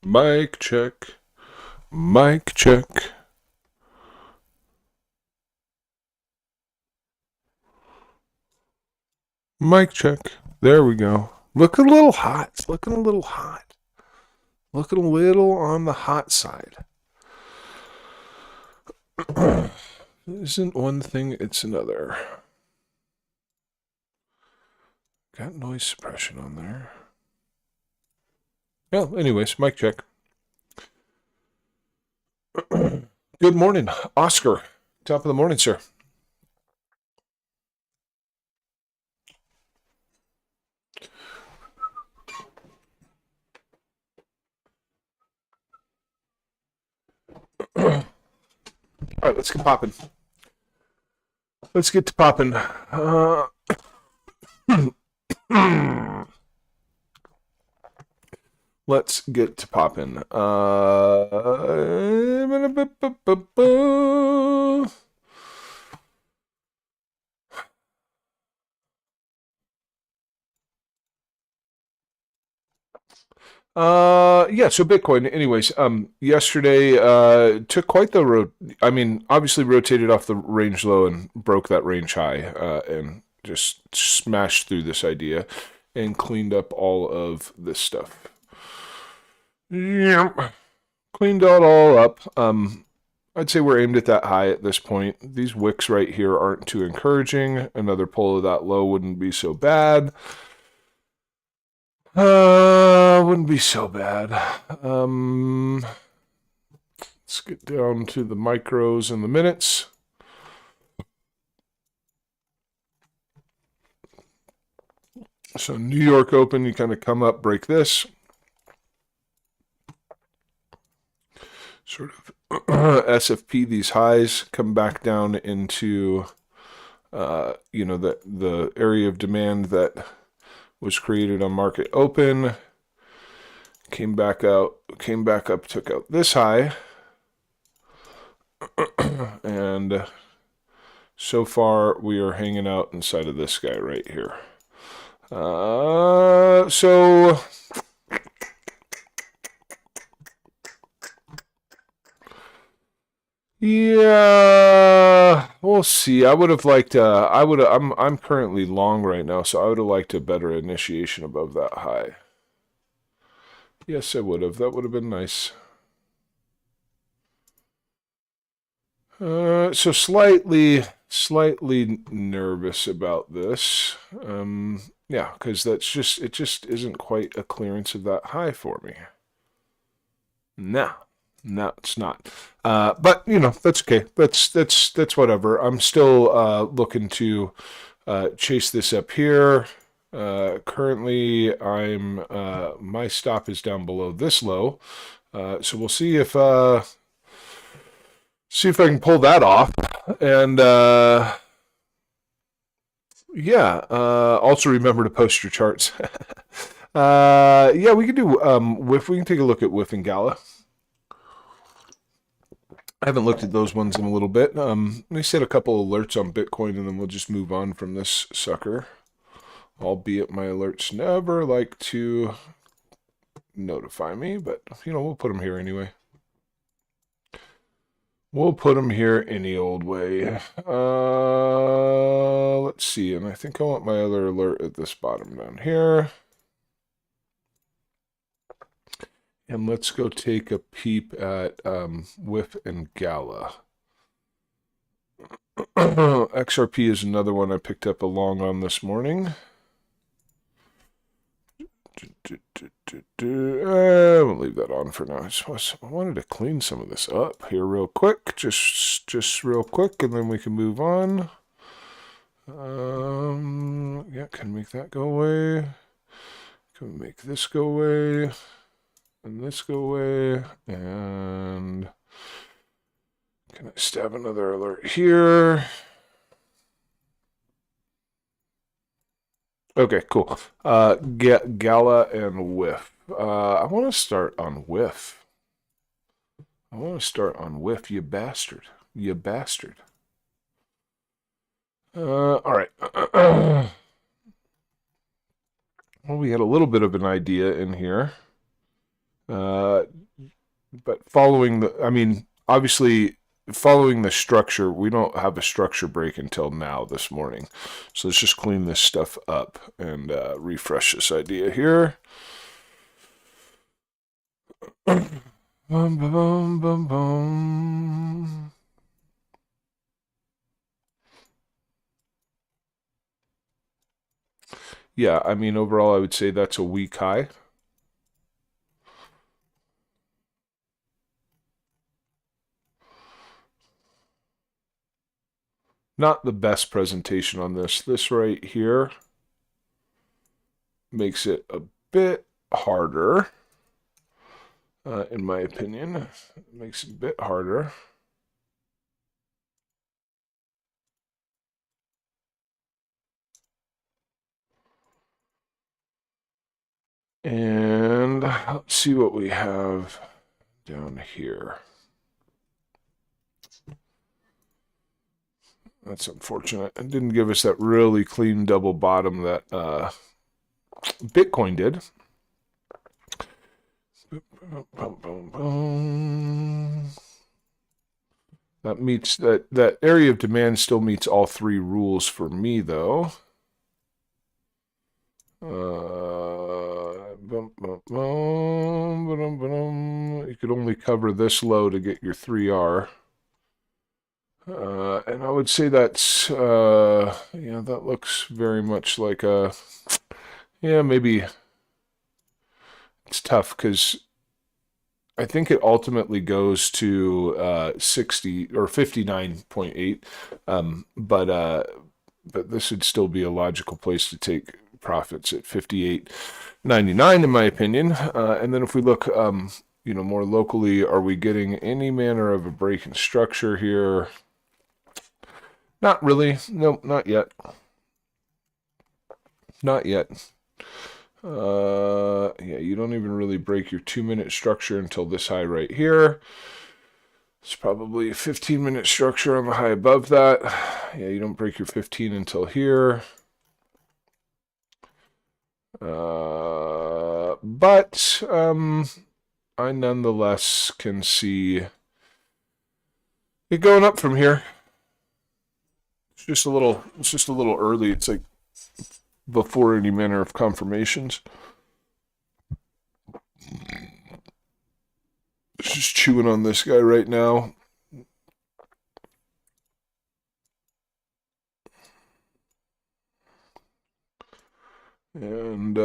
Mic check. Mic check. Mic check. There we go. Looking a little hot. It's looking a little hot. Looking a little on the hot side. Isn't one thing, it's another. Got noise suppression on there. Well, anyways, mic check. Good morning, Oscar. Top of the morning, sir. All right, let's get popping. Let's get to popping. Let's get to popping. Yeah, so Bitcoin, anyways, yesterday, took quite the road. I mean, obviously rotated off the range low and broke that range high, and just smashed through this idea and cleaned up all of this stuff. Yep. Cleaned it all up. I'd say we're aimed at that high at this point. These wicks right here aren't too encouraging. Another pull of that low wouldn't be so bad. Wouldn't be so bad. Let's get down to the micros and the minutes. So New York Open, you kind of come up, break this. Sort of SFP these highs, come back down into, the area of demand that was created on market open. Came back up, took out this high. And so far we are hanging out inside of this guy right here. So yeah, we'll see. I would have liked. I'm currently long right now, so I would have liked a better initiation above that high. Yes, I would have. That would have been nice. So slightly nervous about this. Yeah, because it just isn't quite a clearance of that high for me. No, it's not. But that's okay. That's whatever. I'm still looking to chase this up here. Currently, I'm my stop is down below this low. So we'll see if I can pull that off. And yeah, also remember to post your charts. Yeah, we can do whiff. We can take a look at whiff and gala. I haven't looked at those ones in a little bit. Let me set a couple alerts on Bitcoin, and then we'll just move on from this sucker. Albeit my alerts never like to notify me, but we'll put them here anyway. We'll put them here any old way. Let's see, and I think I want my other alert at this bottom down here. And let's go take a peep at whiff and gala. XRP is another one I picked up a long on this morning. We'll leave that on for now. I wanted to clean some of this up here real quick, just real quick, and then we can move on. Yeah, can make that go away. Can make this go away, and this go away, and can I stab another alert here? Okay, cool. Gala and whiff. I want to start on whiff. You bastard. You bastard. All right. Well, we had a little bit of an idea in here. But following the, I mean, obviously following the structure, we don't have a structure break until now this morning. So let's just clean this stuff up and refresh this idea here. Bum, bum, bum, bum. Yeah, I mean, overall, I would say that's a weak high. Not the best presentation on this. This right here makes it a bit harder, in my opinion. It makes it a bit harder. And let's see what we have down here. That's unfortunate. It didn't give us that really clean double bottom that Bitcoin did. That meets that area of demand still meets all three rules for me though. You could only cover this low to get your 3R. And I would say that's, yeah, that looks very much like a, yeah, maybe it's tough because I think it ultimately goes to 60 or 59.8, but this would still be a logical place to take profits at 58.99 in my opinion. And then if we look, more locally, are we getting any manner of a break in structure here? Not really. Nope, not yet. Not yet. Yeah, you don't even really break your 2-minute structure until this high right here. It's probably a 15-minute structure on the high above that. Yeah, you don't break your 15 until here. But I nonetheless can see it going up from here. It's just a little early. It's like before any manner of confirmations. Just chewing on this guy right now. And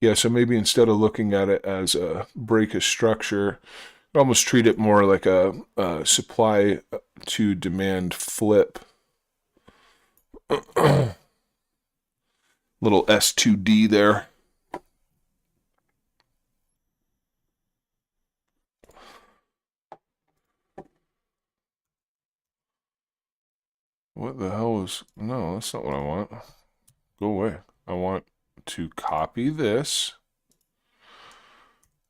yeah, so maybe instead of looking at it as a break of structure, almost treat it more like a supply to demand flip. Little S2D there. What the hell is... No, that's not what I want. Go away. I want to copy this.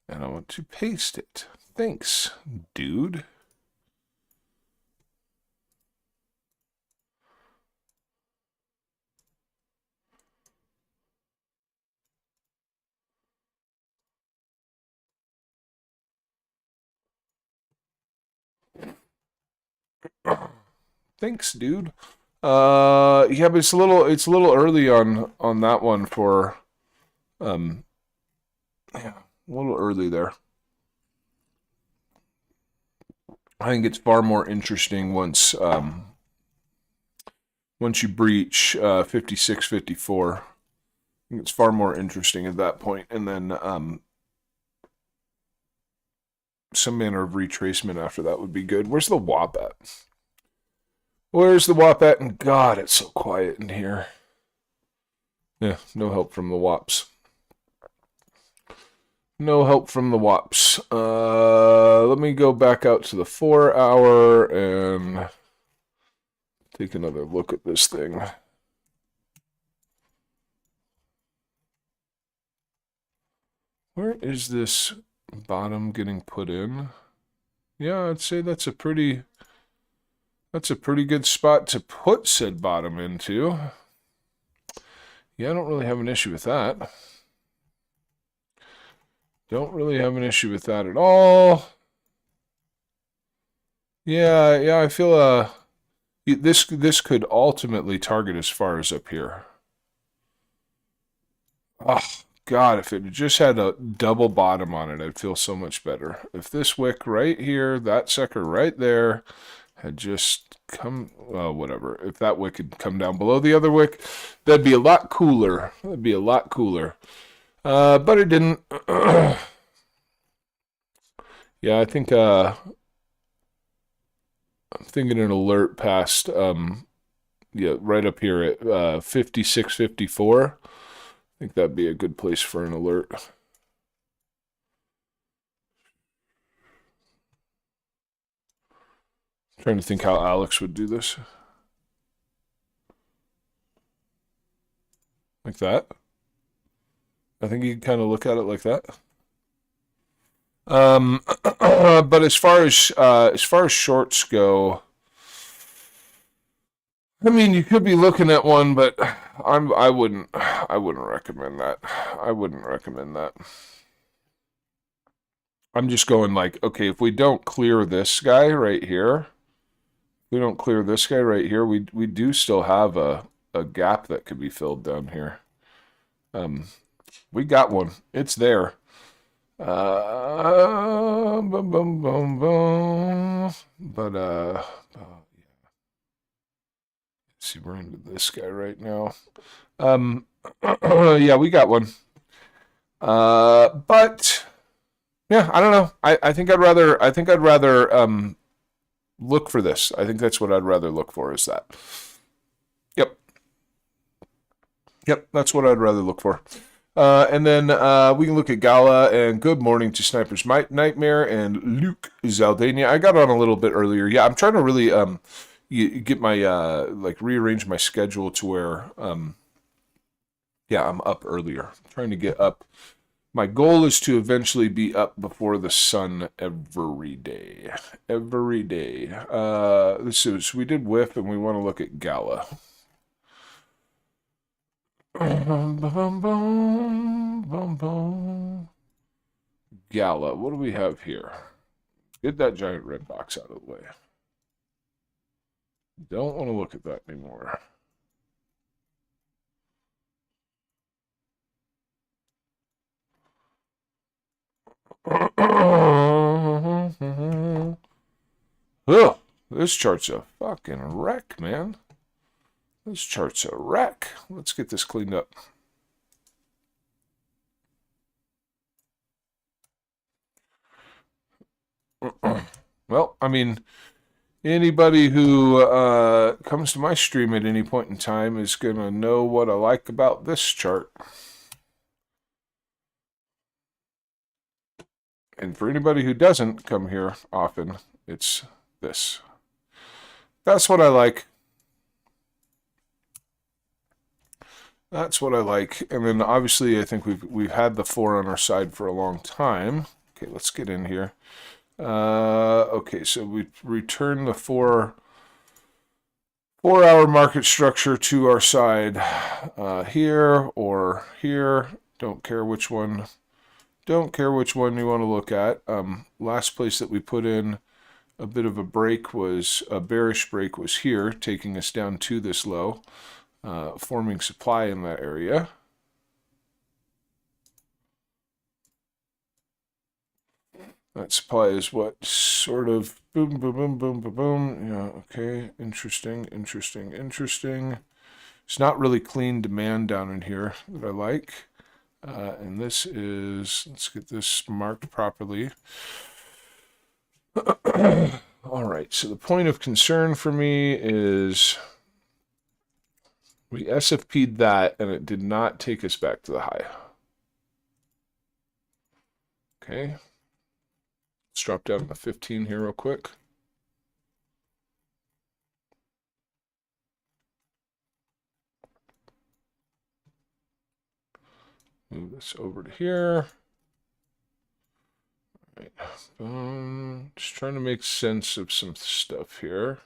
And I want to paste it. Thanks, dude. Thanks, dude. Yeah, but it's a little early on that one for yeah, a little early there. I think it's far more interesting once you breach 56.54. I think it's far more interesting at that point, and then some manner of retracement after that would be good. Where's the WAP at? Where's the WAP at? And God, it's so quiet in here. Yeah, no help from the WAPs. No help from the WAPs. Let me go back out to the 4-hour and take another look at this thing. Where is this bottom getting put in? Yeah, I'd say that's a pretty good spot to put said bottom into. Yeah, I don't really have an issue with that. Don't really have an issue with that at all. Yeah, I feel this could ultimately target as far as up here. Oh, God, if it just had a double bottom on it, I'd feel so much better. If this wick right here, that sucker right there, had just come, well, whatever. If that wick had come down below the other wick, that'd be a lot cooler. That'd be a lot cooler. But it didn't. Yeah, I think I'm thinking an alert past yeah, right up here at 5654. I think that'd be a good place for an alert. Trying to think how Alex would do this. Like that. I think you can kind of look at it like that. But as far as shorts go, I mean, you could be looking at one, but I wouldn't recommend that. I wouldn't recommend that. I'm just going like, okay, if we don't clear this guy right here, we do still have a gap that could be filled down here. We got one. It's there. Boom, boom, boom, boom. But yeah. See, we're into this guy right now. Yeah, we got one. But yeah, I don't know. I think I'd rather look for this. I think that's what I'd rather look for is that. Yep. Yep, that's what I'd rather look for. And then we can look at Gala and good morning to Sniper's Nightmare and Luke Zaldania. I got on a little bit earlier. Yeah, I'm trying to really get my like rearrange my schedule to where yeah, I'm up earlier. I'm trying to get up. My goal is to eventually be up before the sun every day. Every day. So we did whiff and we want to look at Gala. Gala, what do we have here? Get that giant red box out of the way. Don't want to look at that anymore. Ugh, this chart's a fucking wreck, man. This chart's a wreck. Let's get this cleaned up. Well, I mean, anybody who comes to my stream at any point in time is going to know what I like about this chart. And for anybody who doesn't come here often, it's this. That's what I like. That's what I like. And then obviously I think we've had the 4 on our side for a long time. Okay, let's get in here. Okay, so we return the 4-hour market structure to our side here or here. Don't care which one. Don't care which one you want to look at. Last place that we put in a bit of a break was a bearish break was here, taking us down to this low, forming supply in that area. That supply is what sort of boom, boom, boom, boom, boom, boom. Yeah, okay. Interesting, interesting, interesting. It's not really clean demand down in here that I like. And this is, let's get this marked properly. All right, so the point of concern for me is we SFP'd that and it did not take us back to the high. Okay. Let's drop down to 15 here real quick. Move this over to here. All right. Just trying to make sense of some stuff here.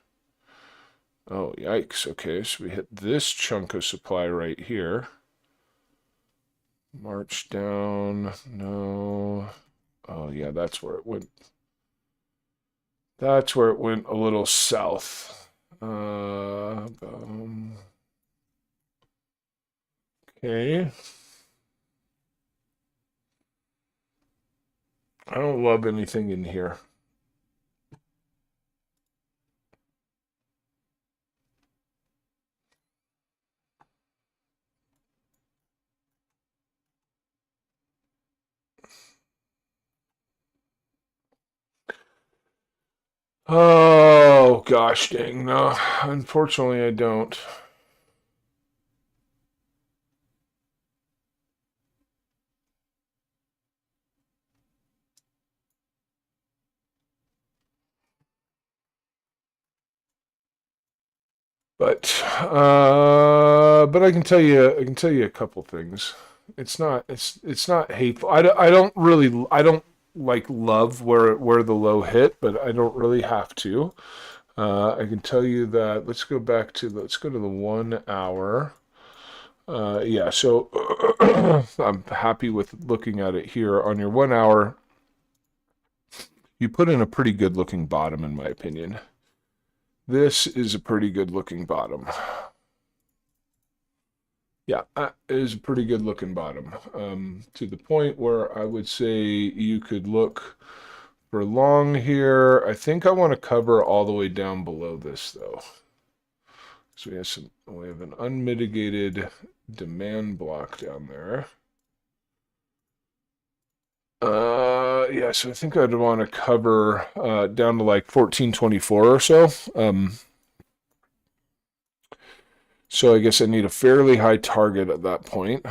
Oh, yikes. Okay, so we hit this chunk of supply right here. March down. No. Oh, yeah, that's where it went. That's where it went a little south. Okay. I don't love anything in here. Oh, gosh dang, no. Unfortunately, I don't. But I can tell you a couple things. It's not hateful. I don't really I don't like love where the low hit, but I don't really have to. I can tell you that let's go to the 1 hour. Yeah, so I'm happy with looking at it here on your 1 hour. You put in a pretty good looking bottom, in my opinion. This is a pretty good looking bottom. Yeah, it is a pretty good looking bottom. To the point where I would say you could look for long here. I think I want to cover all the way down below this though. So we have an unmitigated demand block down there. Yeah, so I think I'd want to cover down to like 1424 or so. So I guess I need a fairly high target at that point.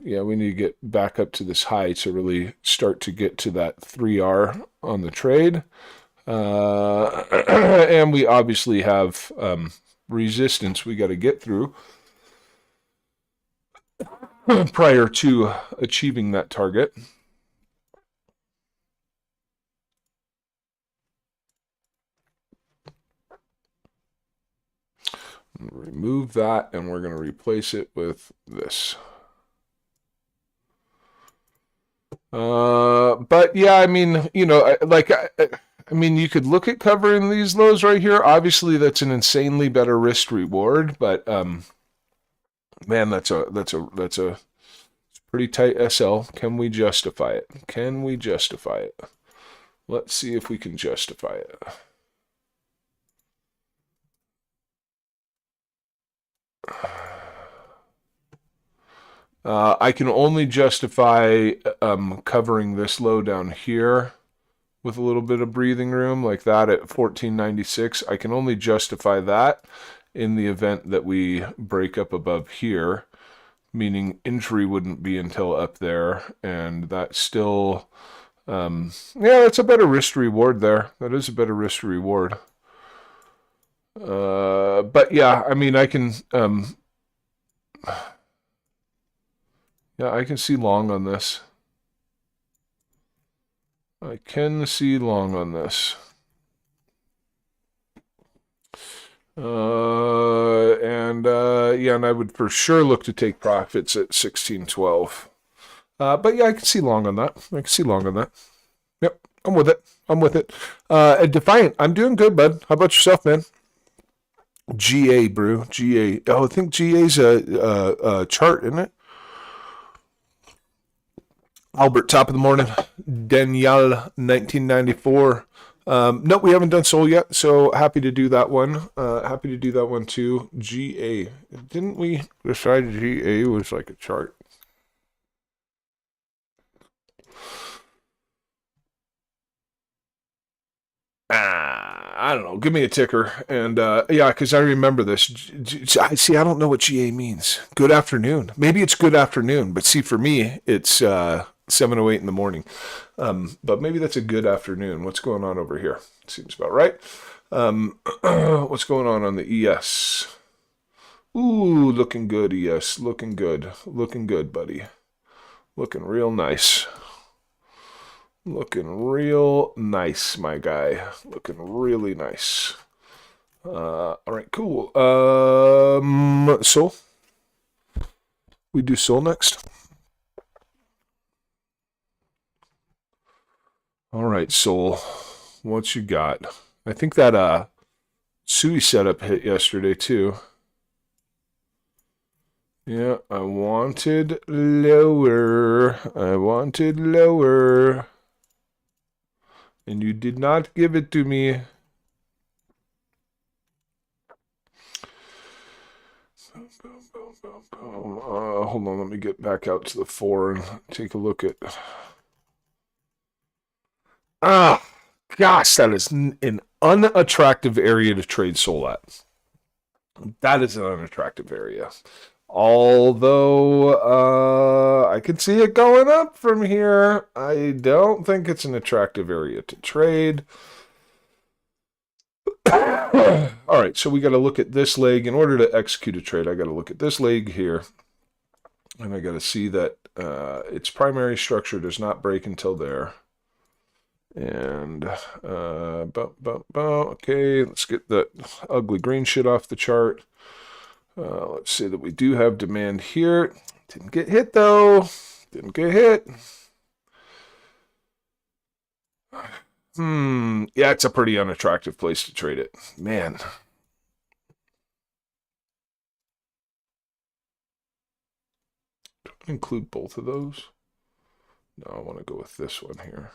Yeah, we need to get back up to this high to really start to get to that 3R on the trade. And we obviously have resistance we got to get through prior to achieving that target. Remove that, and we're going to replace it with this. But yeah, I mean, you know, I mean, you could look at covering these lows right here. Obviously, that's an insanely better risk reward, but man, that's a pretty tight SL. Can we justify it? Can we justify it? Let's see if we can justify it. I can only justify covering this low down here with a little bit of breathing room like that at 1496. I can only justify that in the event that we break up above here, meaning entry wouldn't be until up there, and that's still, yeah, that's a better risk reward there. That is a better risk reward. But yeah, I mean, I can, yeah, I can see long on this. I can see long on this. Yeah, and I would for sure look to take profits at 1612. But yeah, I can see long on that. I can see long on that. Yep, I'm with it. I'm with it. Defiant, I'm doing good, bud. How about yourself, man? GA, brew. GA. Oh, I think GA's a chart, isn't it? Albert, top of the morning. Danielle, 1994. Nope, we haven't done Soul yet, so happy to do that one. Happy to do that one too. GA. Didn't we decide GA was like a chart? I don't know. Give me a ticker. And yeah, because I remember this. See, I don't know what GA means. Good afternoon. Maybe it's good afternoon, but see, for me, it's 7:08 in the morning. But maybe that's a good afternoon. What's going on over here? Seems about right. What's going on the ES? Ooh, looking good, ES. Looking good. Looking good, buddy. Looking real nice. Looking real nice, my guy. Looking really nice. All right, cool. Soul. We do Soul next. All right, Soul. What you got? I think that Sui setup hit yesterday too. Yeah, I wanted lower. I wanted lower. And you did not give it to me. Hold on, let me get back out to the 4 and take a look at. Ah, gosh, that is an unattractive area to trade Soul at. That is an unattractive area. Although I can see it going up from here, I don't think it's an attractive area to trade. All right, so we got to look at this leg. In order to execute a trade, I got to look at this leg here. And I got to see that its primary structure does not break until there. And, okay, let's get that ugly green shit off the chart. Let's say that we do have demand here. Didn't get hit, though. Didn't get hit. Yeah, it's a pretty unattractive place to trade it. Man. Do I include both of those? No, I want to go with this one here.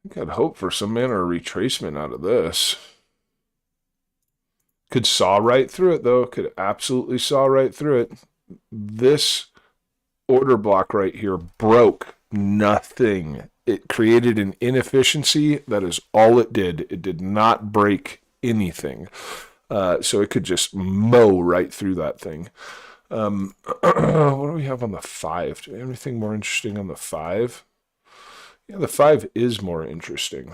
I think I'd hope for some manner of retracement out of this. Could saw right through it, though. Could absolutely saw right through it. This order block right here broke nothing. It created an inefficiency. That is all it did. It did not break anything. So it could just mow right through that thing. What do we have on the 5? Do we have anything more interesting on the 5? Yeah, the 5 is more interesting.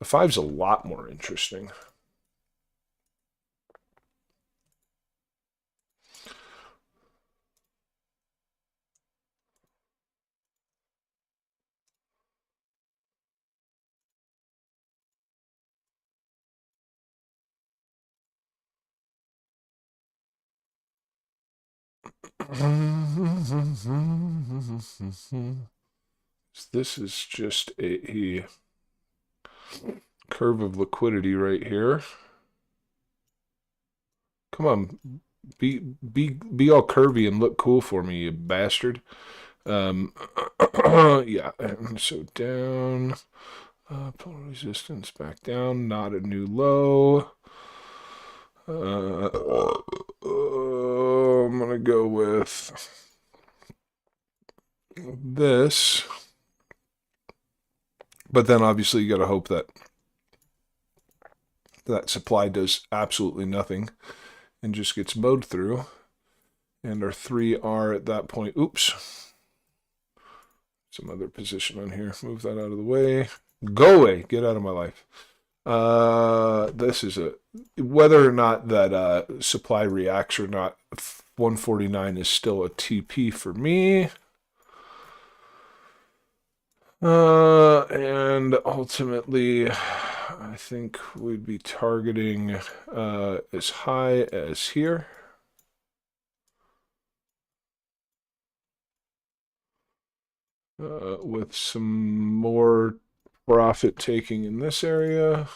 The 5's a lot more interesting. This is just a curve of liquidity right here. Come on, be all curvy and look cool for me, you bastard. Yeah, and so down, pull resistance back down, not a new low. I'm gonna go with this, but then obviously you got to hope that that supply does absolutely nothing and just gets mowed through. And our 3 are at that point. Oops. Some other position on here. Move that out of the way. Go away. Get out of my life. This is whether or not that supply reacts or not, 149 is still a TP for me. And ultimately, I think we'd be targeting as high as here. With some more profit taking in this area.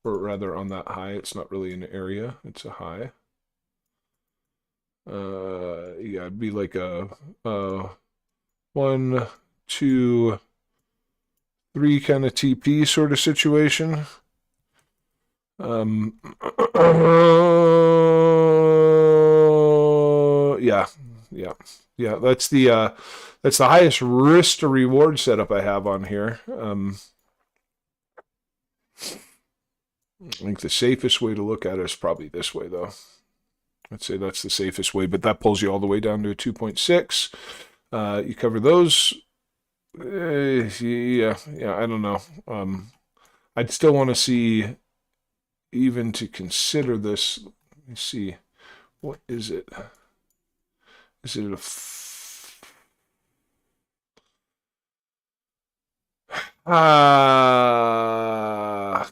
Or rather on that high. It's not really an area, it's a high. Yeah, it'd be like a 1, 2, 3 kind of TP sort of situation. Yeah. That's the highest risk to reward setup I have on here. I think the safest way to look at it is probably this way, though. I'd say that's the safest way, but that pulls you all the way down to a 2.6. You cover those. Yeah, I don't know. I'd still want to see, even to consider this. Let me see. What is it? Is it a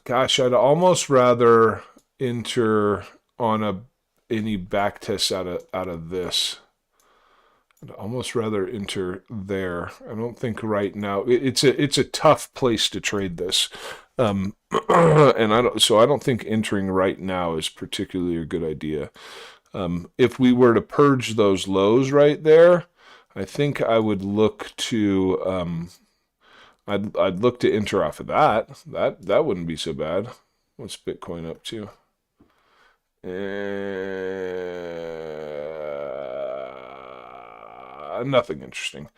gosh, I'd almost rather enter on any back test out of this. I'd almost rather enter there. I don't think right now it's a tough place to trade this, and I don't think entering right now is particularly a good idea. If we were to purge those lows right there, I think I would look to I'd look to enter off of that. That wouldn't be so bad. What's Bitcoin up to? Nothing interesting.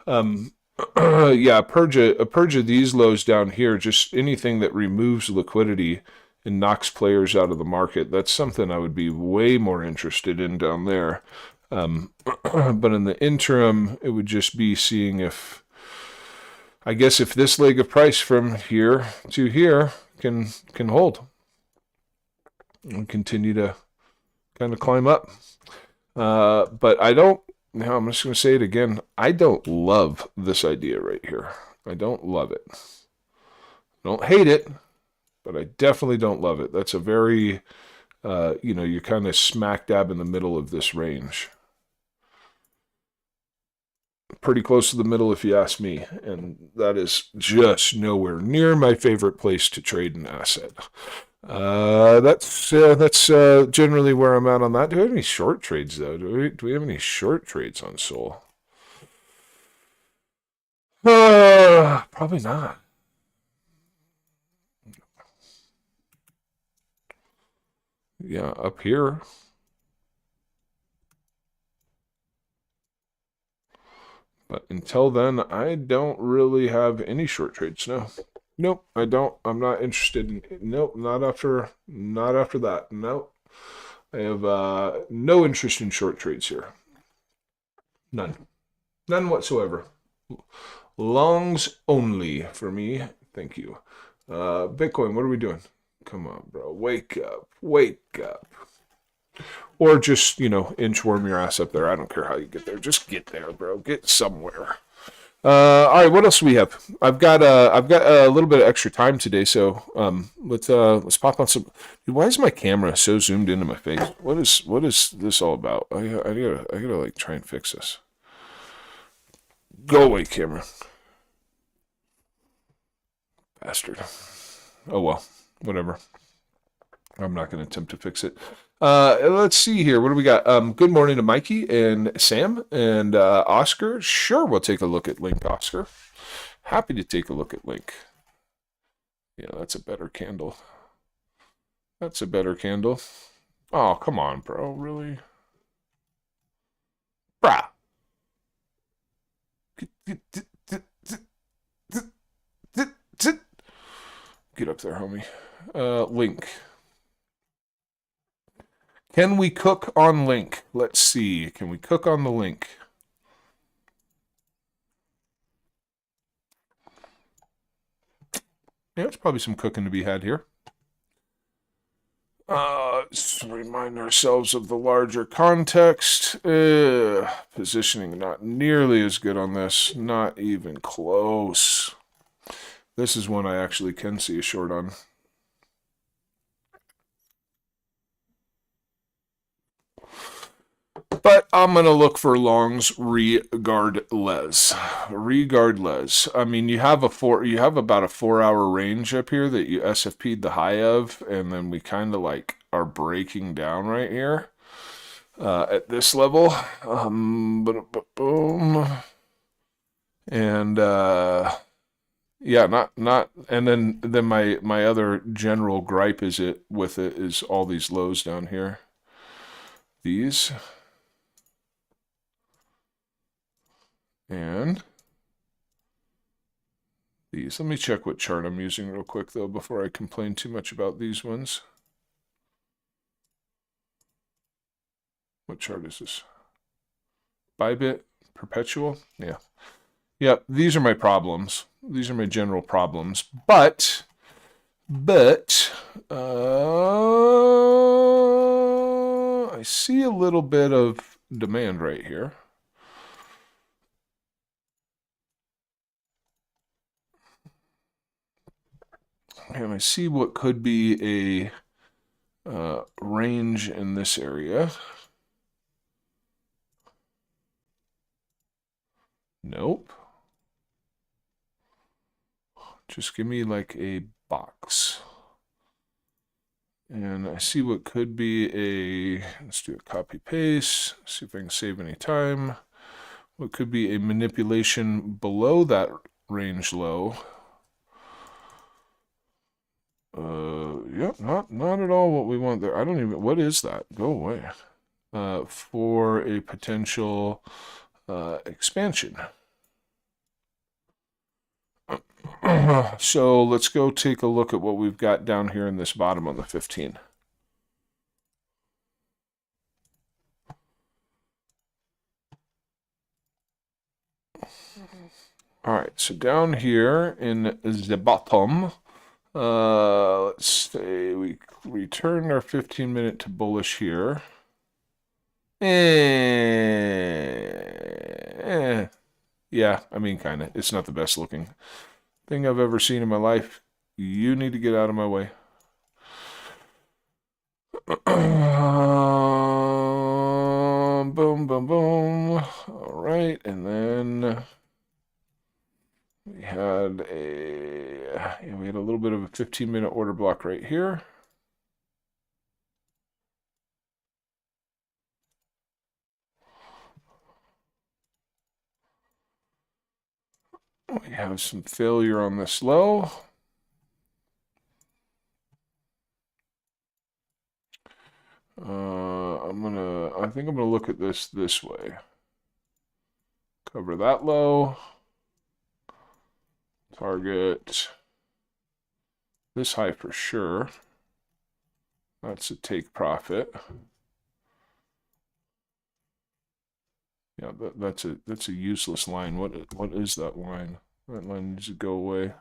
Yeah, a purge of these lows down here, just anything that removes liquidity and knocks players out of the market. That's something I would be way more interested in down there. But in the interim, it would just be seeing if, I guess, if this leg of price from here to here can hold and continue to kind of climb up. But I don't. Now I'm just going to say it again. I don't love this idea right here. I don't love it. I don't hate it, but I definitely don't love it. That's a very, you're kind of smack dab in the middle of this range. Pretty close to the middle if you ask me, and that is just nowhere near my favorite place to trade an asset. That's generally where I'm at on that. Do we have any short trades though? Do we have any short trades on Sol? Probably not. Yeah, up here. But until then, I don't really have any short trades. No. Nope, I don't. I'm not interested in. Nope, not after that. Nope. I have no interest in short trades here. None. None whatsoever. Longs only for me. Thank you. Bitcoin, what are we doing? Come on, bro. Wake up. Wake up. Or just, inchworm your ass up there. I don't care how you get there. Just get there, bro. Get somewhere. All right, what else do we have? I've got a little bit of extra time today, so let's pop on some. Dude, why is my camera so zoomed into my face? What is this all about? I gotta like try and fix this. Go away, camera. Bastard. Oh well, whatever. I'm not going to attempt to fix it. Let's see here. What do we got? Good morning to Mikey and Sam and Oscar. Sure, we'll take a look at Link, Oscar. Happy to take a look at Link. Yeah, that's a better candle. That's a better candle. Oh, come on, bro. Really? Brah. Get up there, homie. Link. Can we cook on Link? Let's see. Can we cook on the Link? Yeah, there's probably some cooking to be had here. Let's remind ourselves of the larger context. Positioning not nearly as good on this. Not even close. This is one I actually can see a short on. But I'm going to look for longs regardless. Regardless. I mean, you have about a 4-hour range up here that you SFP'd the high of, and then we kind of like are breaking down right here at this level. Boom. And yeah, not and then my other general gripe with it is all these lows down here. These. And these. Let me check what chart I'm using real quick, though, before I complain too much about these ones. What chart is this? Bybit, perpetual? Yeah. Yep, these are my problems. These are my general problems. But, I see a little bit of demand right here. And I see what could be a range in this area. Nope. Just give me like a box. And I see what could be a, let's do a copy paste, see if I can save any time. What could be a manipulation below that range low. Yep, not at all what we want there. I don't even, what is that? Go away. For a potential expansion. So let's go take a look at what we've got down here in this bottom on the 15. All right, so down here in the bottom, let's say we return our 15-minute to bullish here. Yeah, I mean, kind of. It's not the best looking thing I've ever seen in my life. You need to get out of my way. Boom, boom, boom. All right, and then we had a little bit of a 15-minute order block right here. We have some failure on this low. I think I'm gonna look at this way. Cover that low. Target this high for sure. That's a take profit. Yeah, that's a useless line. What is that line? That line needs to go away.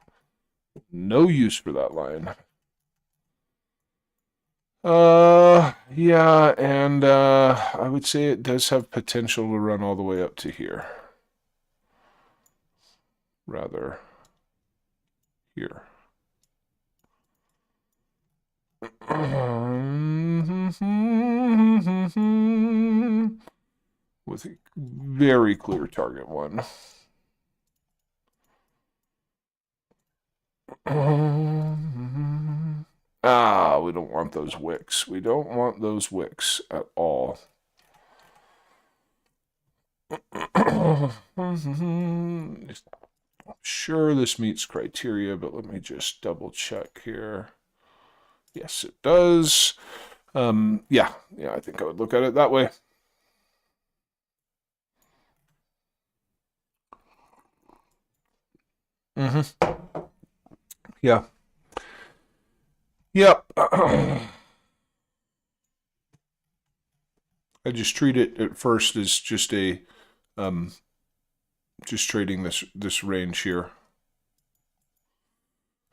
No use for that line. Yeah, and I would say it does have potential to run all the way up to here. Rather, here. With a very clear target one. We don't want those wicks. We don't want those wicks at all. I'm sure this meets criteria, but let me just double check here. Yes, it does. Yeah, I think I would look at it that way. Yeah. Yep. I just treat it at first as just a just trading this range here.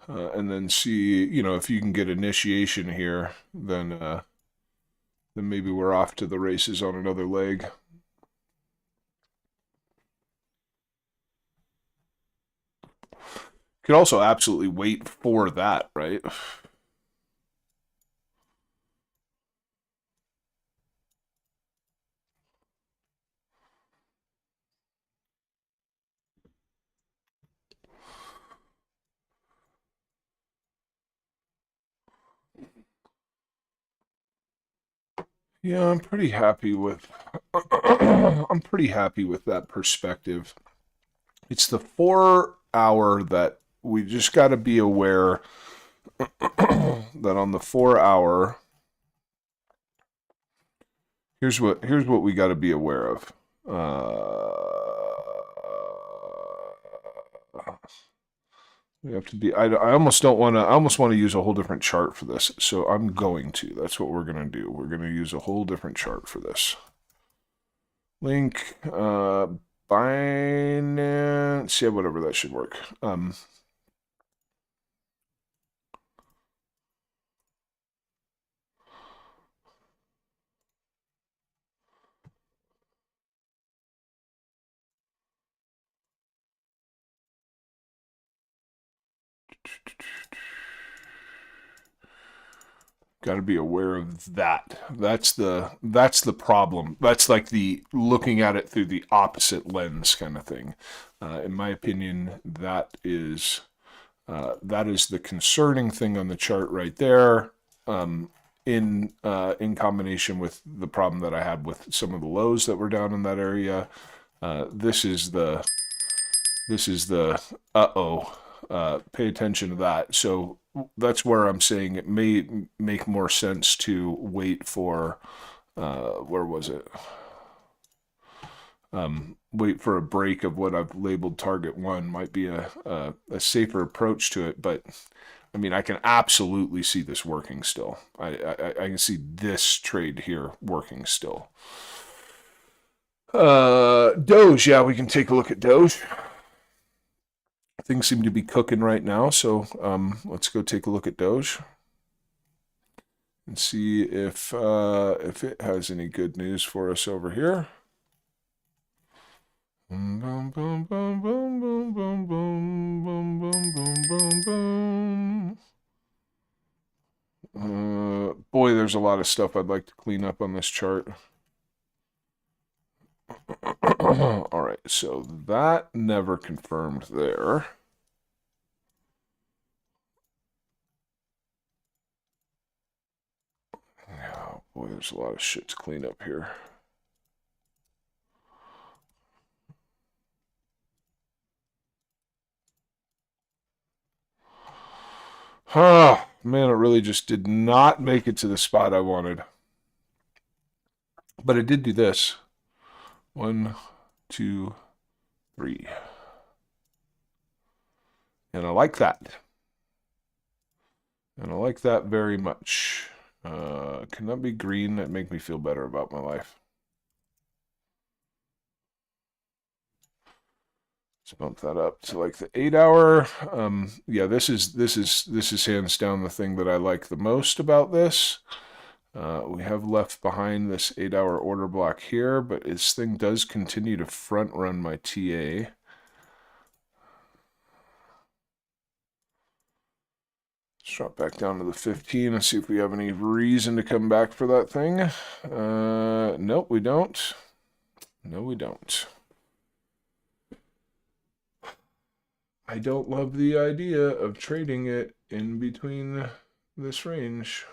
And then see, if you can get initiation here, then maybe we're off to the races on another leg. Could also absolutely wait for that, right? Yeah, I'm pretty happy with that perspective. It's the 4 hour that we just got to be aware that on the 4 hour, here's what we got to be aware of. We have to be. I almost don't want to. I almost want to use a whole different chart for this. So I'm going to. That's what we're gonna do. We're gonna use a whole different chart for this. Link. Binance. Yeah, whatever. That should work. Got to be aware of that. That's the problem. That's like the looking at it through the opposite lens kind of thing. In my opinion, that is the concerning thing on the chart right there. In combination with the problem that I had with some of the lows that were down in that area, this is the pay attention to that. So that's where I'm saying it may make more sense to wait for where was it? Wait for a break of what I've labeled target one might be a safer approach to it. But I mean, I can absolutely see this working still. I can see this trade here working still. Doge, yeah, we can take a look at Doge. Things seem to be cooking right now, so let's go take a look at Doge and see if it has any good news for us over here. Boom, boom, boom, boom, boom, boom, boom, boom, boom, boom, boom, boom. Boy, there's a lot of stuff I'd like to clean up on this chart. All right, so that never confirmed there. Oh, boy, there's a lot of shit to clean up here. Oh, man, it really just did not make it to the spot I wanted. But it did do this. 1, 2, 3. And I like that. And I like that very much. Can that be green? That make me feel better about my life. Let's bump that up to like the 8 hour. Yeah, this is hands down the thing that I like the most about this. We have left behind this 8 hour order block here, but this thing does continue to front run my TA. Let's drop back down to the 15 and see if we have any reason to come back for that thing. Nope, we don't. No, we don't. I don't love the idea of trading it in between this range.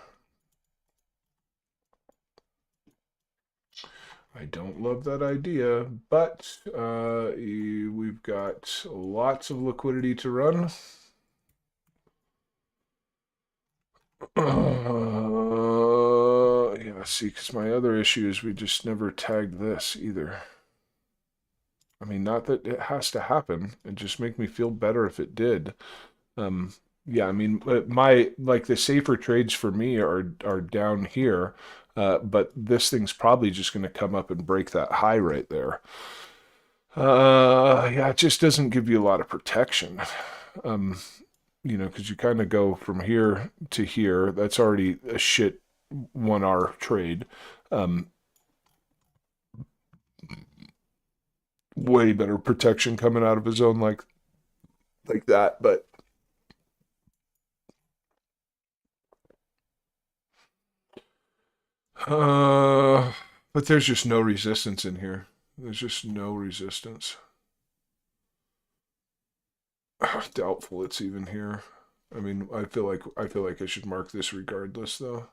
I don't love that idea, but we've got lots of liquidity to run. Yeah, see, because my other issue is we just never tagged this either. I mean, not that it has to happen. It just make me feel better if it did. Yeah, I mean, like the safer trades for me are down here, but this thing's probably just going to come up and break that high right there. Yeah, it just doesn't give you a lot of protection. Because you kind of go from here to here. That's already a shit 1 hour trade. Way better protection coming out of a zone like that, but but there's just no resistance in here. There's just no resistance. Doubtful it's even here. I mean, I feel like I should mark this regardless, though.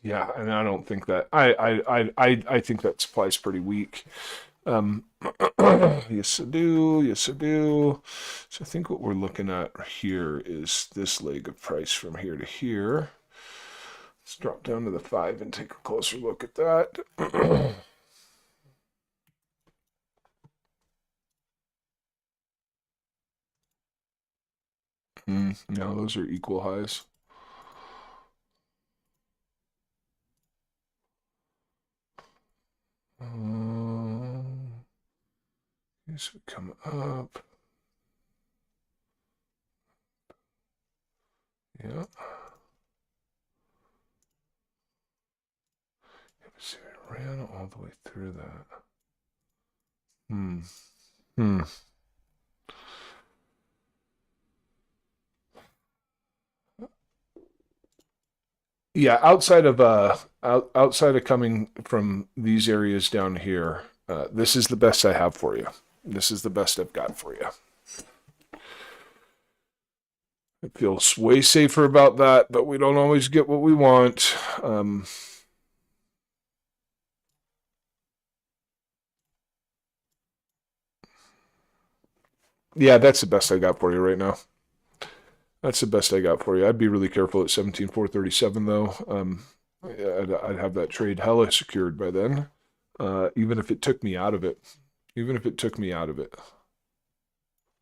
Yeah, and I don't think that I think that supply's pretty weak. Yes, I do. Yes, I do. So I think what we're looking at here is this leg of price from here to here. Let's drop down to the 5 and take a closer look at that. No, those are equal highs. So we come up. Yeah. See, I ran all the way through that. Hmm. Hmm. Yeah, outside of coming from these areas down here, this is the best I have for you. This is the best I've got for you. I feel way safer about that, but we don't always get what we want. Yeah, that's the best I got for you right now. That's the best I got for you. I'd be really careful at 17,437 though. I'd have that trade hella secured by then. Even if it took me out of it. Even if it took me out of it.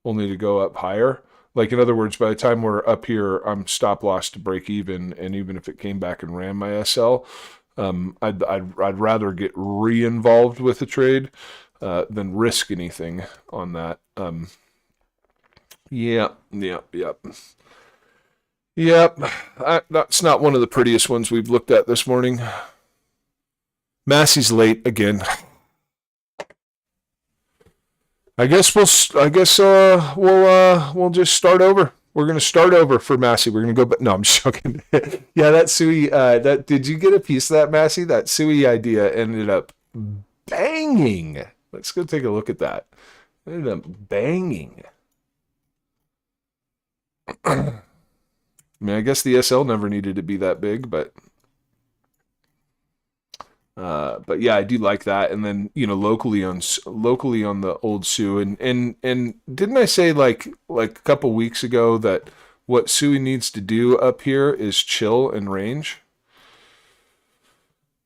Only to go up higher. Like, in other words, by the time we're up here, I'm stop loss to break even, and even if it came back and ran my SL, I'd rather get re-involved with the trade than risk anything on that. Yep. That's not one of the prettiest ones we've looked at this morning. Massey's late again. I guess we'll just start over. We're gonna start over for Massey. We're gonna go, but no, I'm just joking. Yeah, that Sui. That did you get a piece of that, Massey? That Sui idea ended up banging. Let's go take a look at that. It ended up banging. I mean, I guess the SL never needed to be that big, but yeah, I do like that. And then locally on the old Sioux, and didn't I say like a couple weeks ago that what Sui needs to do up here is chill and range?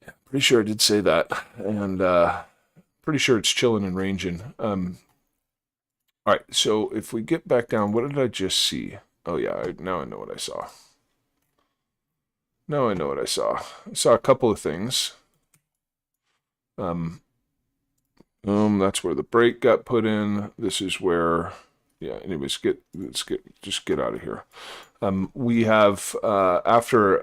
Yeah, pretty sure I did say that, and pretty sure it's chilling and ranging. All right, so if we get back down, what did I just see? Oh yeah, now I know what I saw. Now I know what I saw. I saw a couple of things. That's where the break got put in. This is where, yeah. Anyways, just get out of here. We have after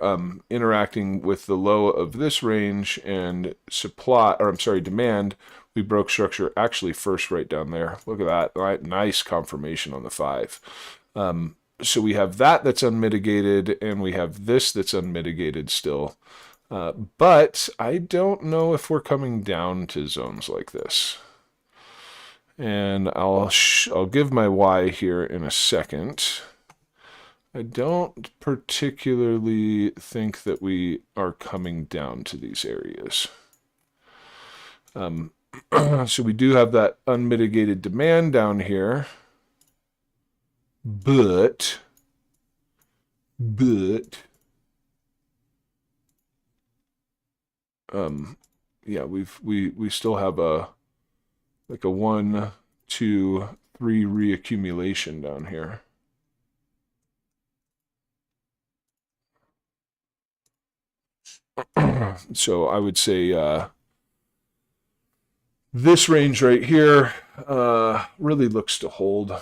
interacting with the low of this range and demand, we broke structure actually first right down there. Look at that, right? Nice confirmation on the 5. So we have that's unmitigated, and we have this that's unmitigated still. But I don't know if we're coming down to zones like this. And I'll give my why here in a second. I don't particularly think that we are coming down to these areas. So we do have that unmitigated demand down here. But yeah, we still have a 1, 2, 3 reaccumulation down here. So I would say this range right here really looks to hold.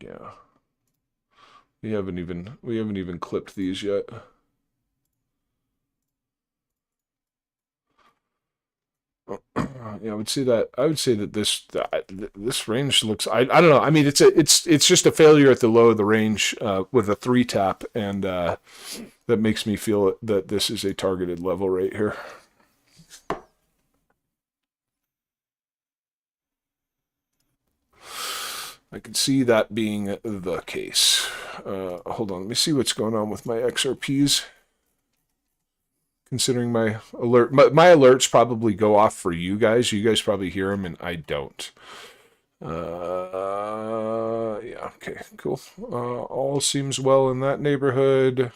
Yeah. We haven't even clipped these yet. Yeah, I would say that this range looks. I don't know. I mean, it's just a failure at the low of the range with a 3 tap, and that makes me feel that this is a targeted level right here. I can see that being the case. Hold on, let me see what's going on with my XRPs. Considering my alerts probably go off for you guys. You guys probably hear them, and I don't. Yeah, okay, cool. All seems well in that neighborhood.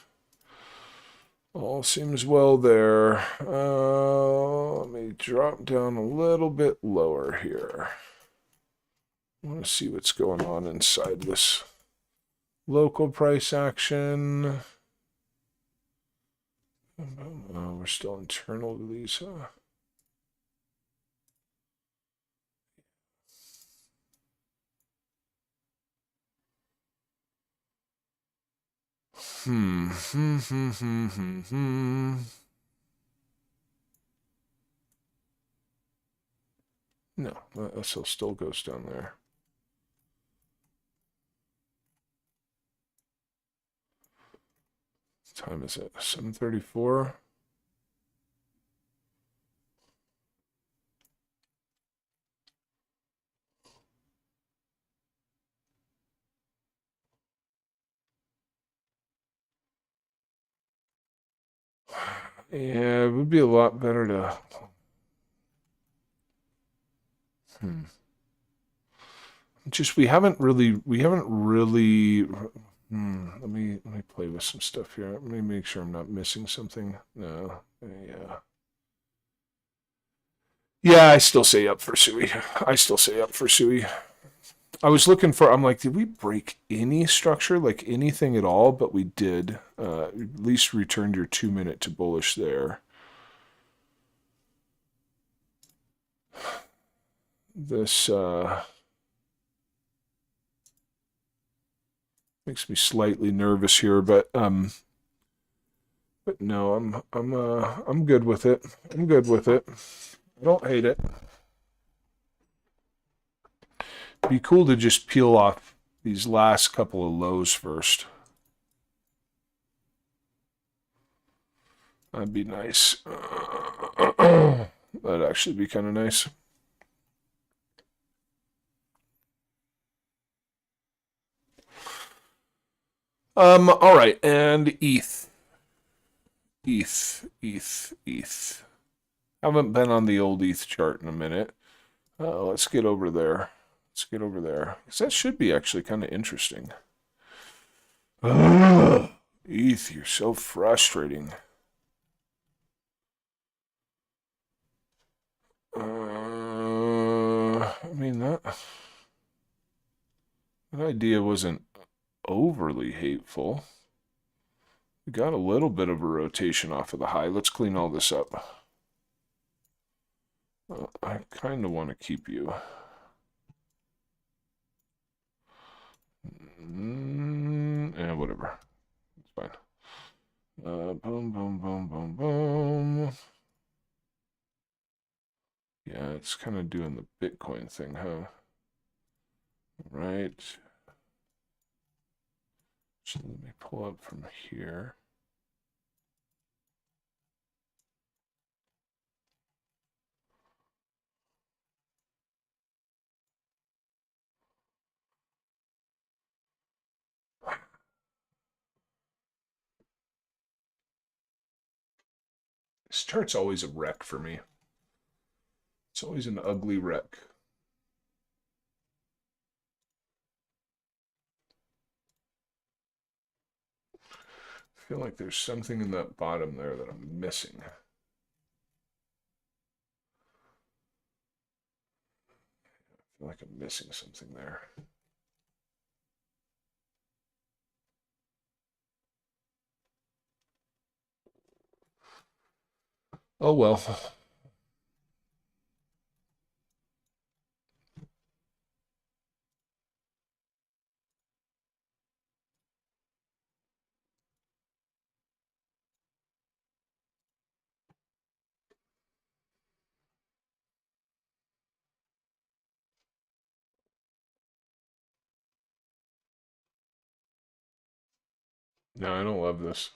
All seems well there. Let me drop down a little bit lower here. I want to see what's going on inside this local price action. We're still internal to these, huh? Hmm. No, that still goes down there. What time is it? 7:34. Yeah, it would be a lot better to. Just we haven't really. Let me play with some stuff here. Let me make sure I'm not missing something. No. Yeah. Yeah, I still say up for Sui. I was looking for. I'm like, did we break any structure, like anything at all? But we did. At least returned your 2 minute to bullish there. This makes me slightly nervous here, but no, I'm good with it. I'm good with it. I don't hate it. Be cool to just peel off these last couple of lows first. That'd be nice. That'd actually be kind of nice. All right, and ETH. Haven't been on the old ETH chart in a minute. Let's get over there. Because that should be actually kind of interesting. ETH, you're so frustrating. I mean, that idea wasn't overly hateful. We got a little bit of a rotation off of the high. Let's clean all this up. I kind of want to keep you. Yeah, whatever. It's fine. Boom. Yeah, it's kind of doing the Bitcoin thing, huh? Right. So let me pull up from here. This chart's always a wreck for me. It's always an ugly wreck. I feel like there's something in that bottom there that I'm missing. I feel like I'm missing something there. Oh well. No, I don't love this.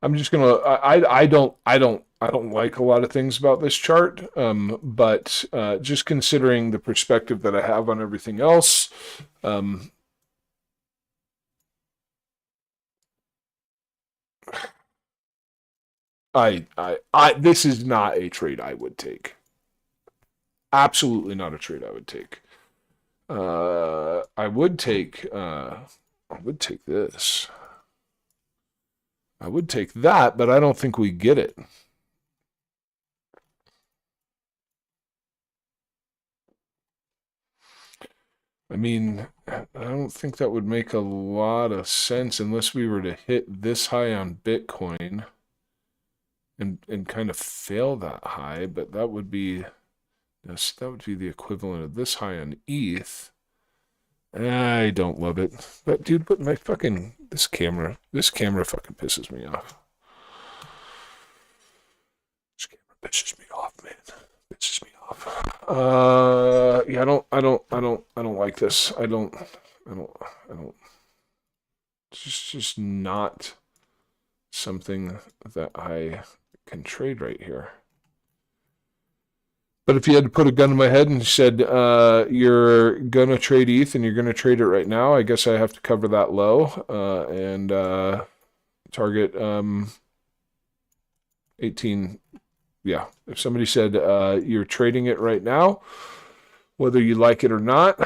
I'm just gonna. I don't like a lot of things about this chart. But just considering the perspective that I have on everything else, this is not a trade I would take. Absolutely not a trade I would take. I would take this. I would take that, but I don't think we get it. I mean, I don't think that would make a lot of sense unless we were to hit this high on Bitcoin and kind of fail that high, but that would be the equivalent of this high on ETH. I don't love it. But dude, but this camera fucking pisses me off. This camera pisses me off, man. Pisses me off. Yeah, I don't like this. I don't. It's just not something that I can trade right here. But if you had to put a gun to my head and said, you're gonna trade ETH and you're gonna trade it right now, I guess I have to cover that low and target 18. Yeah, if somebody said you're trading it right now, whether you like it or not,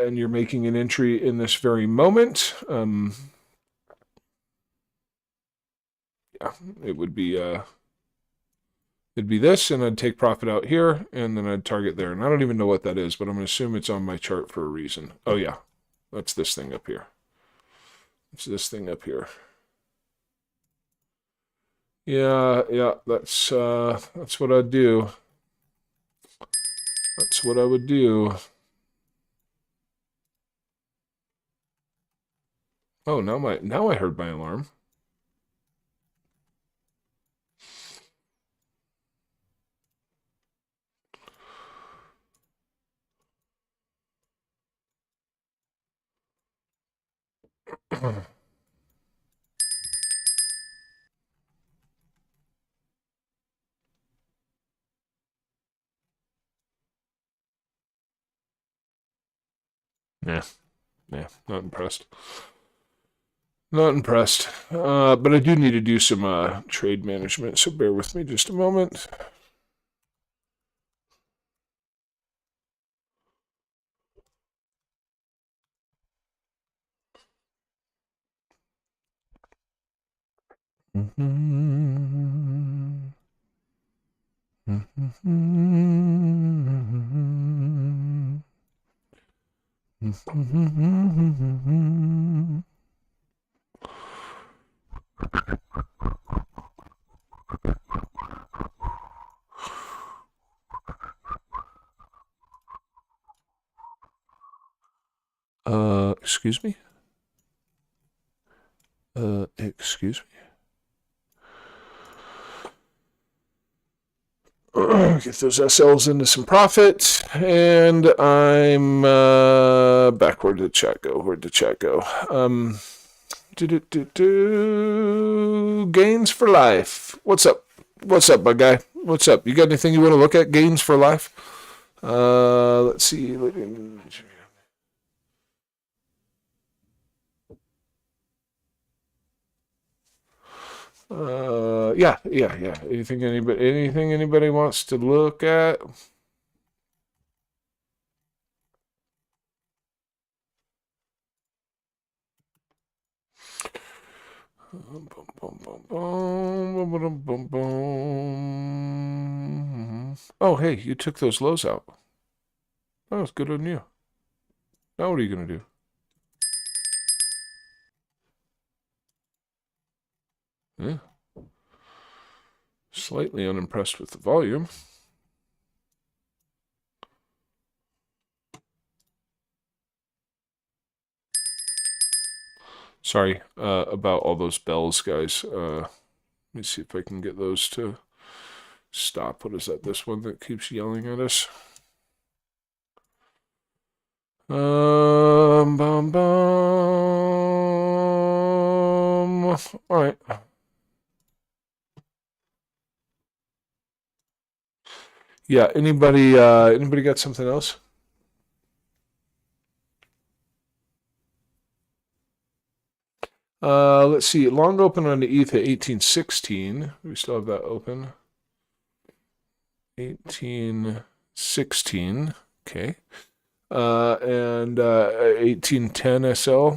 and you're making an entry in this very moment, yeah, it would be it'd be this, and I'd take profit out here, and then I'd target there. And I don't even know what that is, but I'm going to assume it's on my chart for a reason. Oh, yeah. That's this thing up here. It's this thing up here. Yeah, that's what I'd do. That's what I would do. Oh, now I heard my alarm. Yeah, not impressed. Not impressed. But I do need to do some trade management, so bear with me just a moment. Excuse me? Excuse me? Get those SLs into some profit, and I'm back. Where'd the chat go? Gains for life. What's up? What's up, my guy? What's up? You got anything you want to look at? Gains for life. Let's see. Yeah. Anything anybody wants to look at? Oh, hey, you took those lows out. That was good on you. Now what are you gonna do? Yeah. Slightly unimpressed with the volume. Sorry about all those bells, guys. Let me see if I can get those to stop. What is that? This one that keeps yelling at us? Bum, bum. All right. Yeah, anybody got something else? Let's see. Long open on the ETH at 1816. We still have that open. 1816. Okay. And 1810 SL.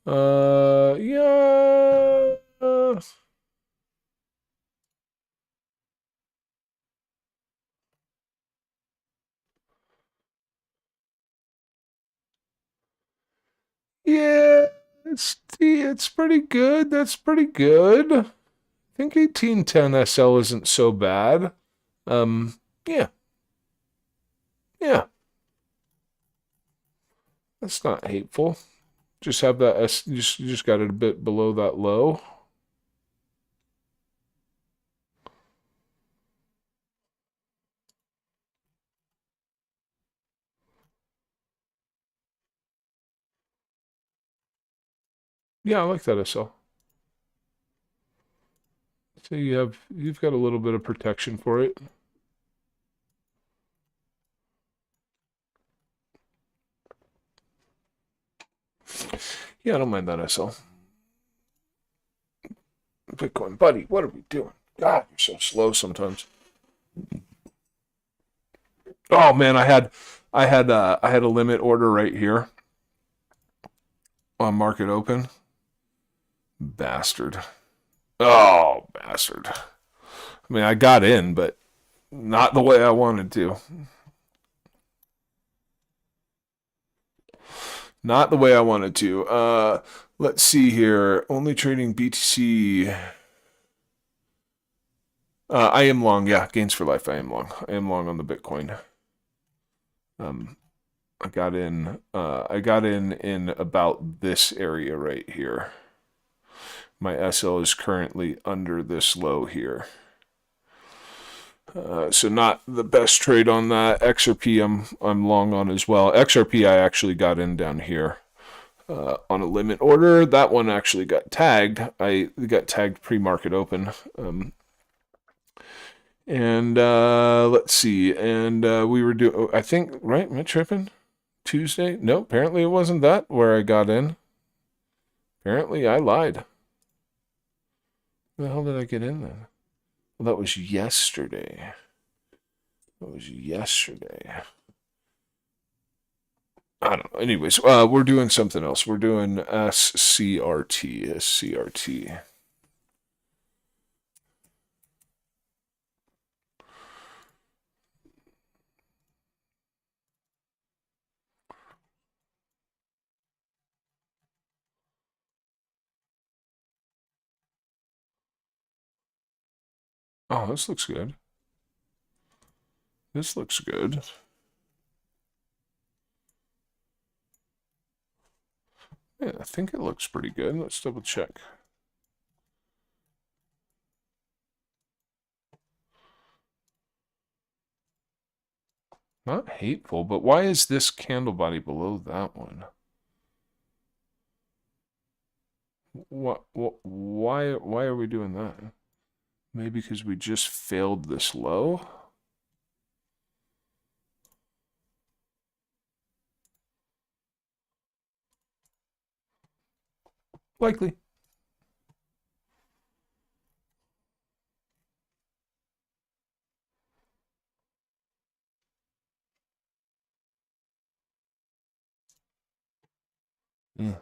Yeah. It's pretty good. That's pretty good. I think 1810 SL isn't so bad. Yeah, yeah, that's not hateful. Just have that S. You just got it a bit below that low. Yeah, I like that SL. So you've got a little bit of protection for it. Yeah, I don't mind that SL. Bitcoin, buddy, what are we doing? God, you're so slow sometimes. Oh man, I had a limit order right here on market open. Bastard. Oh, bastard. I mean, I got in, but not the way I wanted to. Not the way I wanted to. Let's see here. Only trading BTC. I am long. Yeah, gains for life. I am long. I am long on the Bitcoin. Um, I got in. I got in about this area right here. My SL is currently under this low here. So not the best trade on that. XRP I'm long on as well. XRP I actually got in down here on a limit order. That one actually got tagged. I got tagged pre-market open. And let's see. And we were doing, I think, right? Am I tripping? Tuesday? No, apparently it wasn't that where I got in. Apparently I lied. Where the hell did I get in then? Well, that was yesterday. That was yesterday. I don't know. Anyways, we're doing something else. We're doing SCRT. SCRT. Oh, this looks good. This looks good. Yeah, I think it looks pretty good. Let's double check. Not hateful, but why is this candle body below that one? Why are we doing that? Maybe because we just failed this low? Likely. Yeah.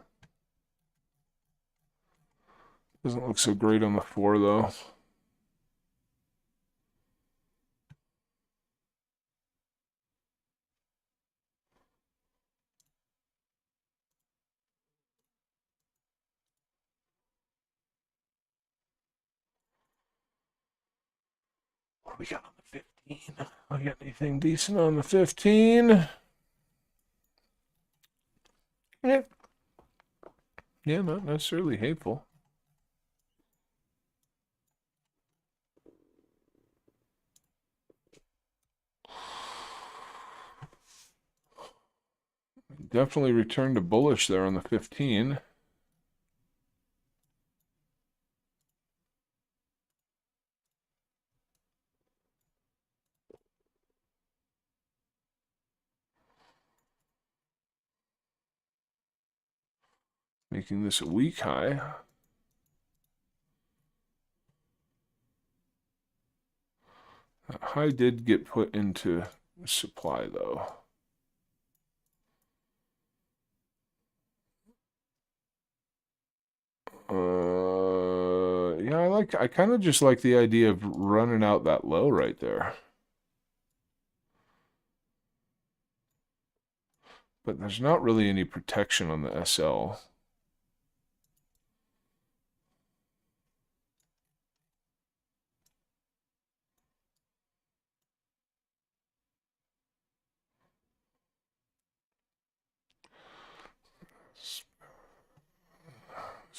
Doesn't look so great on the floor, though. What do we got on the 15? I got anything decent on the 15? Yeah. Yeah, not necessarily hateful. Definitely returned to bullish there on the 15. Making this a week high. That high did get put into supply, though. Yeah, I kind of just like the idea of running out that low right there. But there's not really any protection on the SL.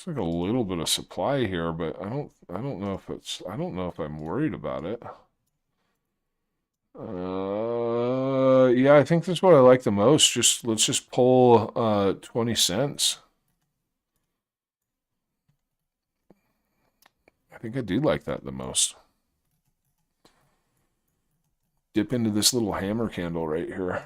It's like a little bit of supply here, but I don't know if I don't know if I'm worried about it. Yeah, I think that's what I like the most. Let's just pull 20 cents. I think I do like that the most. Dip into this little hammer candle right here.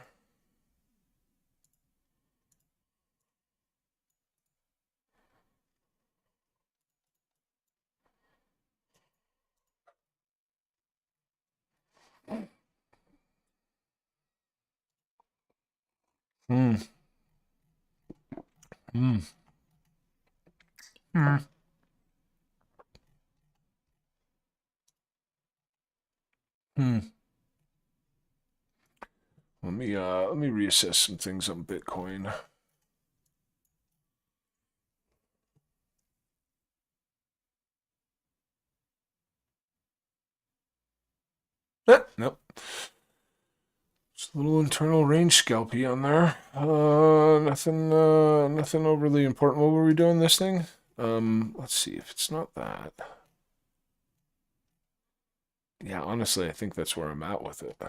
Hmm. Hmm. Hmm. Hmm. Let me reassess some things on Bitcoin. Nope. Just a little internal range scalpy on there. Nothing overly important. What were we doing this thing? Let's see if it's not that. Yeah, honestly, I think that's where I'm at with it.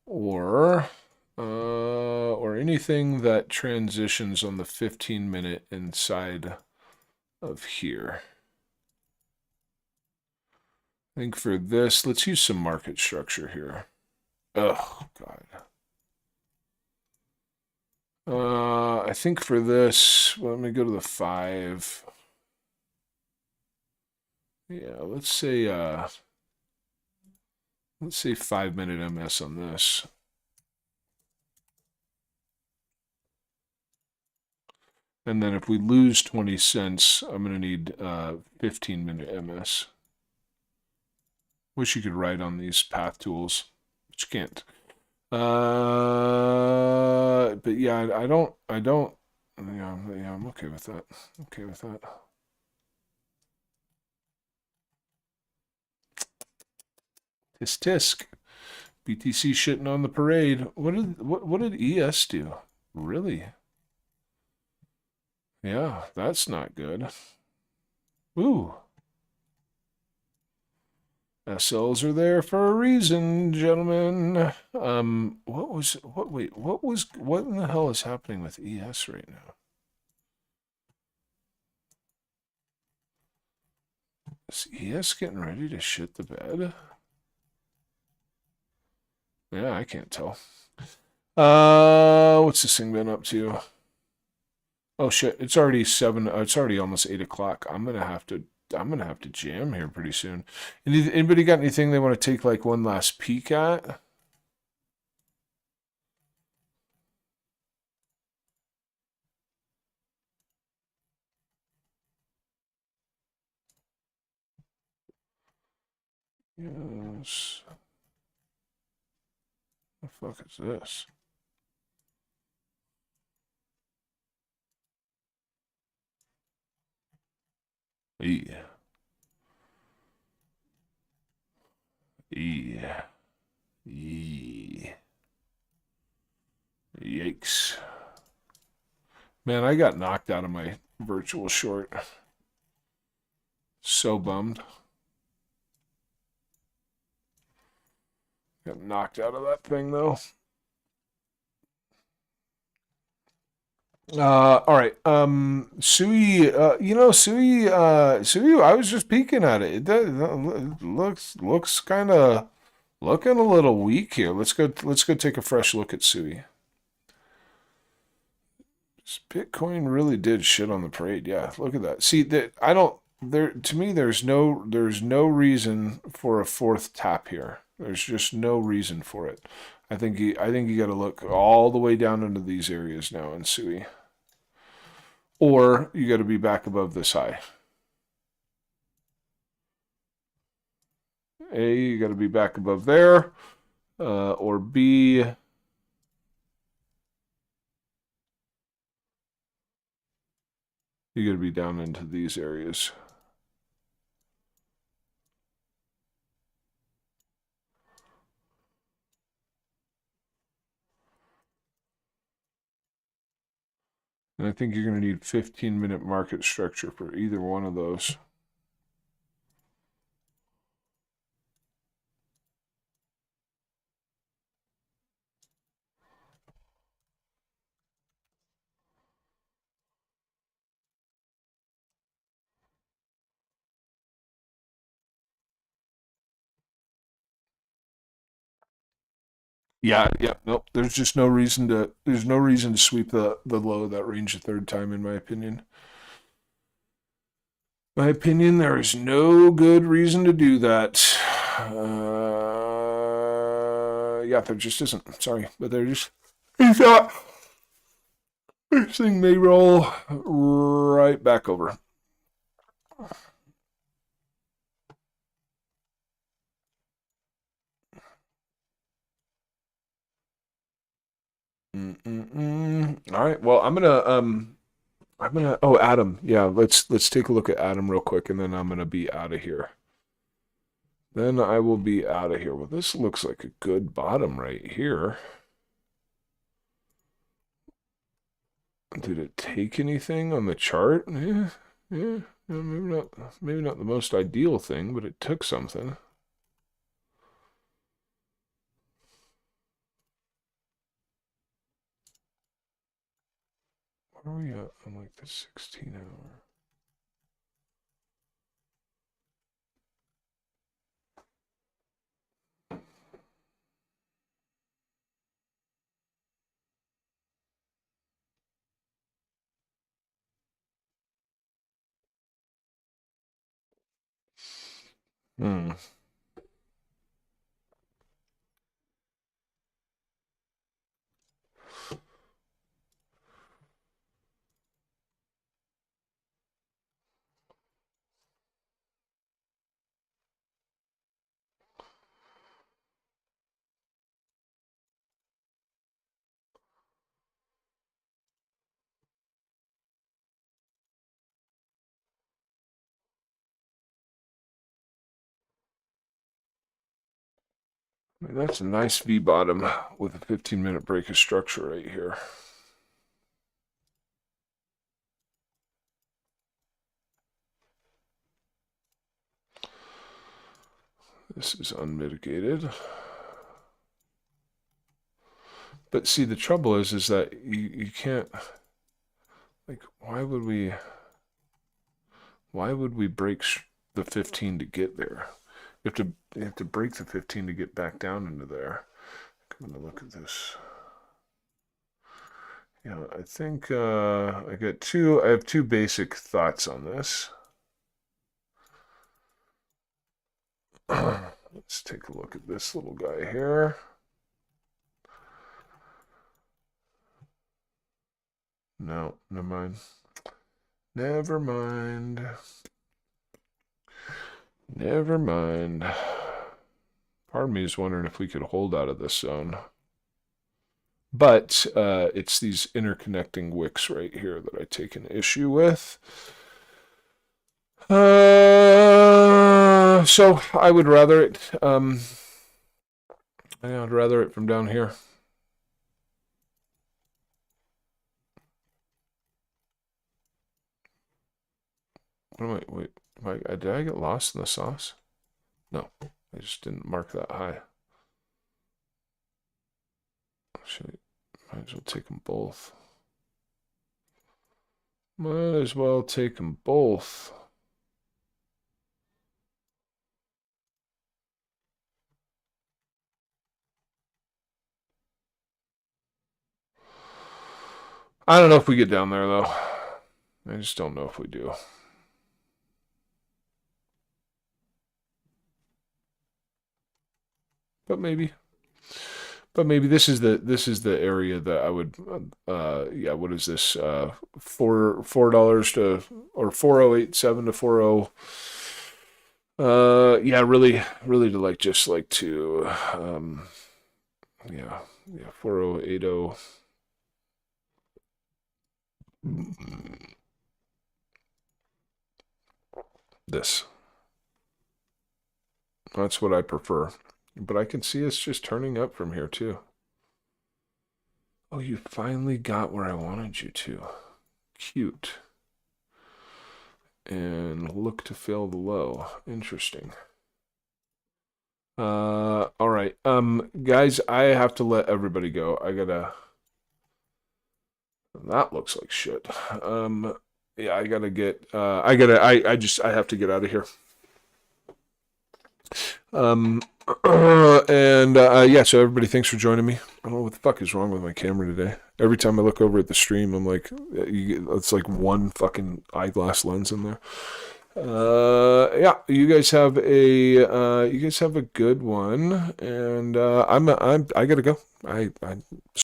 Or anything that transitions on the 15-minute inside of here. I think for this, let's use some market structure here. Oh, God. I think for this, well, let me go to the 5. Yeah, let's say 5-minute MS on this. And then if we lose 20 cents, I'm going to need 15-minute MS. Wish you could write on these path tools, but you can't. But yeah, yeah, I'm okay with that. Okay with that. Tisk tisk. BTC shitting on the parade. What did ES do? Really? Yeah, that's not good. Ooh. SLs are there for a reason, gentlemen. What in the hell is happening with ES right now? Is ES getting ready to shit the bed? Yeah, I can't tell. What's this thing been up to? Oh shit, it's already 7, it's already almost 8 o'clock. I'm gonna have to jam here pretty soon. Anybody got anything they want to take like one last peek at? Yes. The fuck is this? Yeah. Yeah. Yeah. Yikes. Man, I got knocked out of my virtual short. So bummed. Got knocked out of that thing though. All right. Sui, Sui, I was just peeking at it. It looks kind of looking a little weak here. Let's go take a fresh look at Sui. Bitcoin really did shit on the parade. Yeah, look at that. See that I don't there to me there's no reason for a fourth tap here. There's just no reason for it. I think you got to look all the way down into these areas now in Sui. Or you got to be back above this high. A, you got to be back above there. Or B, you got to be down into these areas. And I think you're going to need 15-minute market structure for either one of those. Yeah, yeah, nope. There's just no reason to sweep the low of that range a third time, in my opinion. There is no good reason to do that. Yeah, there just isn't. Sorry, but there just is not. This thing may roll right back over. All right. Well, I'm gonna. Oh, Adam. Yeah, let's take a look at Adam real quick, and then I'm gonna be out of here. Then I will be out of here. Well, this looks like a good bottom right here. Did it take anything on the chart? Yeah, yeah. Maybe not the most ideal thing, but it took something. Where are we at on like the 16-hour? Hmm. I mean, that's a nice V bottom with a 15-minute break of structure right here. This is unmitigated. But see, the trouble is that you can't, like, why would we break the 15 to get there? You have to break the 15 to get back down into there. I'm gonna look at this. Yeah, I think I have two basic thoughts on this. Let's take a look at this little guy here. No, never mind. Never mind. Never mind. Part of me is wondering if we could hold out of this zone. But it's these interconnecting wicks right here that I take an issue with. So I would rather it. I'd rather it from down here. Wait. Did I get lost in the sauce? No, I just didn't mark that high. Actually, might as well take them both. Might as well take them both. I don't know if we get down there, though. I just don't know if we do. But maybe. But maybe this is the area that I would yeah, what is this? $4 to, or 4087 to 40. Yeah, really to like just like to yeah, 4080. This. That's what I prefer. But I can see it's just turning up from here too. Oh, you finally got where I wanted you to. cute. And look to fail the low. Interesting. All right. Guys, I have to let everybody go. I gotta. That looks like shit. Yeah, I gotta get. I have to get out of here. Yeah, so everybody, thanks for joining me. I don't know what the fuck is wrong with my camera today. Every time I look over at the stream, I'm like, it's like one fucking eyeglass lens in there. Yeah, you guys have a good one, and I gotta go. I